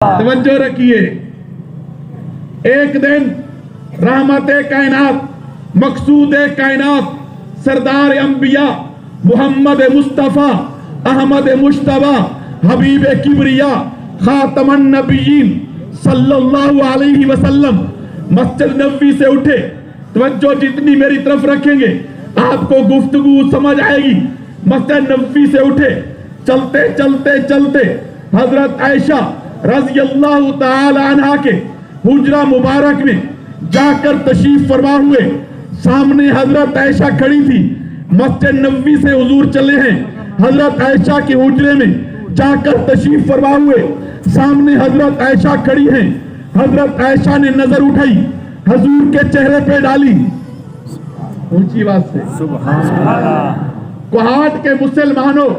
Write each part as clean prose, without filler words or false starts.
توجہ رکھیے، ایک دن رحمت کائنات، مقصود کائنات، سردار انبیاء محمد مصطفیٰ احمد مجتبی حبیب کبریا خاتم النبیین صلی اللہ علیہ وسلم مسجد نبوی سے اٹھے۔ توجہ جتنی میری طرف رکھیں گے آپ کو گفتگو سمجھ آئے گی۔ مسجد نبوی سے اٹھے، چلتے چلتے چلتے حضرت عائشہ رضی اللہ تعالی عنہ کے حجرہ مبارک میں جا کر تشریف فرما ہوئے۔ سامنے حضرت عائشہ کھڑی تھی۔ مسجد نبوی سے حضور چلے ہیں، حضرت عائشہ کے حجرے میں جا کر تشریف فرما ہوئے۔ سامنے حضرت عائشہ کھڑی ہیں۔ حضرت عائشہ نے نظر اٹھائی، حضور کے چہرے پہ ڈالی، اونچی بات سے سبحان اللہ۔ کوہاٹ کے مسلمانوں،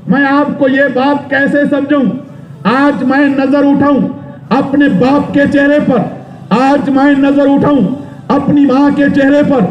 میں آپ کو یہ بات کیسے سمجھوں؟ آج میں نظر اٹھاؤں اپنے باپ کے چہرے پر، آج میں نظر اٹھاؤں اپنی ماں کے چہرے پر،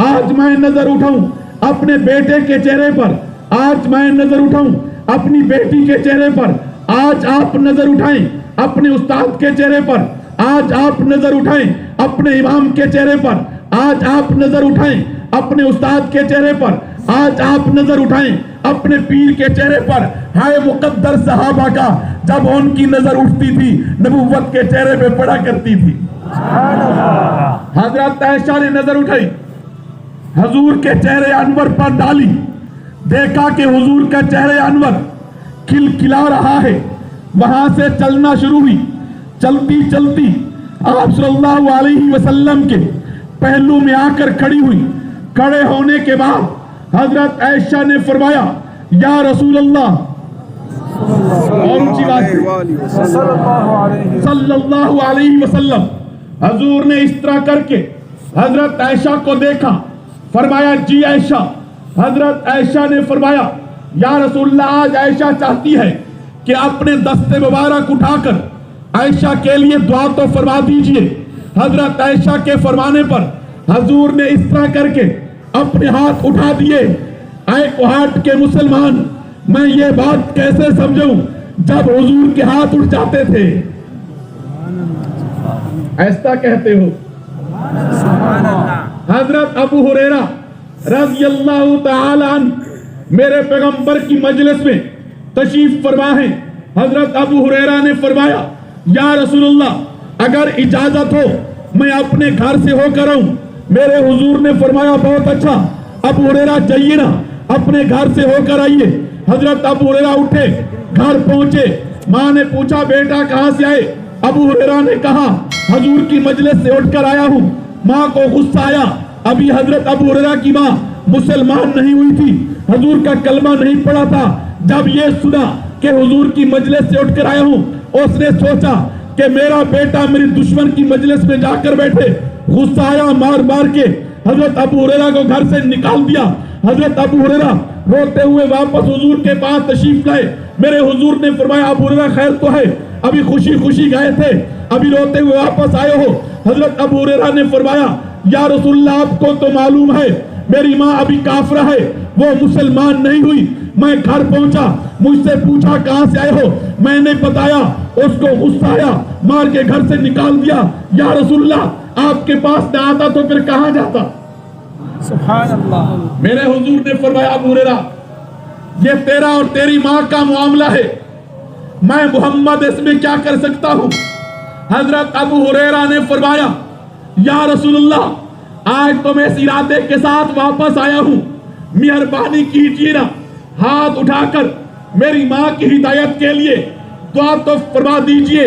آج میں نظر اٹھاؤں اپنے بیٹے کے چہرے پر، آج میں نظر اٹھاؤں اپنی بیٹی کے چہرے پر، آج آپ نظر اٹھائیں اپنے استاد کے چہرے پر، آج آپ نظر اٹھائیں اپنے امام کے چہرے پر، آج آپ نظر اٹھائیں اپنے استاد کے چہرے پر، آج آپ نظر اٹھائیں اپنے پیر کے چہرے پر۔ ہائے مقدر صحابہ کا جب ان کی نظر اٹھتی تھی نبوت کے چہرے پہ پڑا کرتی تھی۔ حضرت عائشہ نے نظر اٹھائی، حضور کے چہرے انور پر ڈالی، دیکھا کہ حضور کا چہرے انور کھلکھلا رہا ہے۔ وہاں سے چلنا شروع ہوئی، چلتی چلتی آپ صلی اللہ علیہ وسلم کے پہلو میں آ کر کھڑی ہوئی۔ کھڑے ہونے کے بعد حضرت عائشہ نے فرمایا یا رسول اللہ، اور اونچی بات صلی اللہ علیہ وسلم۔ حضور نے اس طرح کر کے حضرت عائشہ کو دیکھا، فرمایا جی عائشہ۔ حضرت عائشہ نے فرمایا یا رسول اللہ، آج عائشہ چاہتی ہے کہ اپنے دست مبارک اٹھا کر عائشہ کے لیے دعا تو فرما دیجئے۔ حضرت عائشہ کے فرمانے پر حضور نے اس طرح کر کے اپنے ہاتھ اٹھا دیے۔ اے کوہاٹ کے مسلمان، میں یہ بات کیسے سمجھوں جب حضور کے ہاتھ اٹھ جاتے تھے؟ ایسا کہتے ہو؟ حضرت ابو ہریرہ رضی اللہ تعالی عنہ میرے پیغمبر کی مجلس میں تشریف فرما ہیں۔ حضرت ابو ہریرہ نے فرمایا یا رسول اللہ، اگر اجازت ہو میں اپنے گھر سے ہو کر آؤں۔ میرے حضور نے فرمایا بہت اچھا، ابو ہریرہ جائیے نا، اپنے گھر سے ہو کر آئیے۔ حضرت ابو ہریرہ اٹھے، گھر پہنچے۔ ماں نے پوچھا بیٹا کہاں سے آئے؟ ابو ہریرہ نے کہا حضور کی مجلس سے اٹھ کر آیا ہوں۔ ماں کو غصہ آیا، ابھی حضرت ابو ہریرہ کی ماں مسلمان نہیں ہوئی تھی، حضور کا کلمہ نہیں پڑا تھا۔ جب یہ سنا کہ حضور کی مجلس سے اٹھ کر آیا ہوں، اس نے سوچا کہ میرا بیٹا میری دشمن کی مجلس میں جا کر بیٹھے۔ غصہ آیا، مار مار کے حضرت ابو ہریرہ کو گھر سے نکال دیا۔ حضرت ابو ہریرہ روتے ہوئے واپس حضور کے پاس تشریف لائے۔ میرے حضور نے فرمایا ابو ہریرہ خیر تو ہے؟ ابھی خوشی خوشی گئے تھے، ابھی روتے ہوئے واپس آئے ہو؟ حضرت ابو ہریرہ نے فرمایا یا رسول اللہ، آپ کو تو معلوم ہے میری ماں ابھی کافرہ ہے، وہ مسلمان نہیں ہوئی۔ میں گھر پہنچا، مجھ سے پوچھا کہاں سے آئے ہو، میں نے بتایا، اس کو غصہ آیا، مار کے گھر سے نکال دیا۔ یا رسول اللہ، آپ کے پاس نہ آتا تو پھر کہاں جاتا؟ سبحان اللہ۔ میرے حضور نے فرمایا ابو ہریرہ، یہ تیرا اور تیری ماں کا معاملہ ہے، میں محمد اس میں کیا کر سکتا ہوں؟ حضرت ابو ہریرہ نے فرمایا یا رسول اللہ، آج تو میں اس ارادے کے ساتھ واپس آیا ہوں، مہربانی کیجیے نا، ہاتھ اٹھا کر میری ماں کی ہدایت کے لیے دعا تو فرما دیجئے۔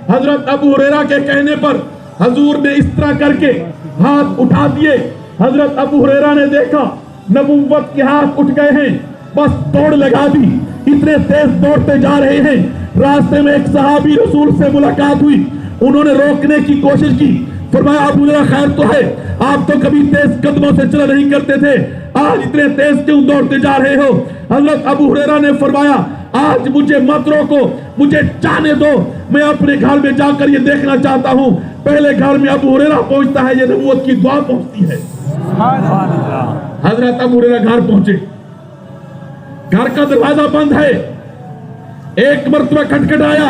حضرت ابو ہریرہ کے کہنے پر حضور نے اس طرح کر کے ہاتھ اٹھا دیے۔ حضرت ابو ہریرہ نے دیکھا نبوت کے ہاتھ اٹھ گئے ہیں، بس دوڑ لگا دی، اتنے تیز دوڑتے جا رہے ہیں۔ راستے میں ایک صحابی رسول سے ملاقات ہوئی، انہوں نے روکنے کی کوشش کی۔ فرمایا ابو ہریرہ خیر تو ہے؟ آپ تو کبھی تیز قدموں سے چلا نہیں کرتے تھے، آج اتنے تیز کیوں دوڑتے جا رہے ہو؟ حضرت ابو ہریرہ نے فرمایا آج مجھے مت روکو، مجھے جانے دو، میں اپنے گھر میں جا کر یہ دیکھنا چاہتا ہوں۔ پہلے گھر میں ابو ہریرہ پہنچتا ہے، یہ نبوت کی دعا پہنچتی ہے۔ حضرت ابو ہریرہ گھر پہنچے، گھر کا دروازہ بند ہے، ایک مرتبہ کھٹکھٹایا،